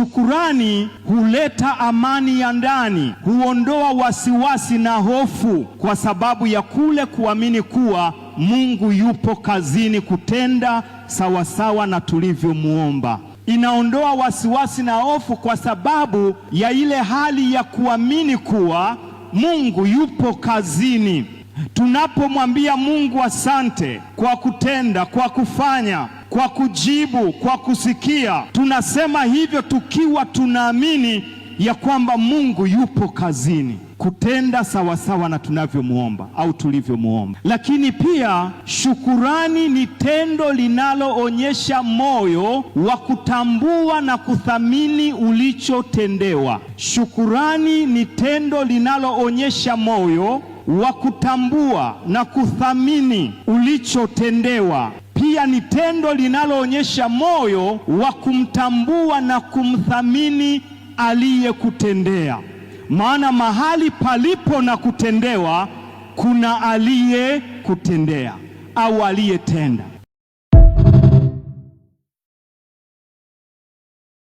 Shukurani huleta amani ya ndani, huondoa wasiwasi na hofu, kwa sababu ya kule kuamini kuwa Mungu yupo kazini kutenda sawasawa na tulivyomuomba. Inaondoa wasiwasi na hofu kwa sababu ya ile hali ya kuamini kuwa Mungu yupo kazini. Tunapomwambia Mungu asante kwa kutenda, kwa kufanya, kwa kujibu, kwa kusikia, tunasema hivyo tukiwa tunaamini ya kwamba Mungu yupo kazini kutenda sawasawa na tunavyomuomba au tulivyomuomba. Lakini pia shukurani ni tendo linaloonyesha moyo wa kutambua na kuthamini ulichotendewa. Shukurani ni tendo linaloonyesha moyo wa kutambua na kuthamini ulichotendewa. Pia ni tendo linaloonyesha moyo wa kumtambua na kumthamini aliyekutendea. Maana mahali palipo na kutendewa kuna aliyekutendea au aliyetenda.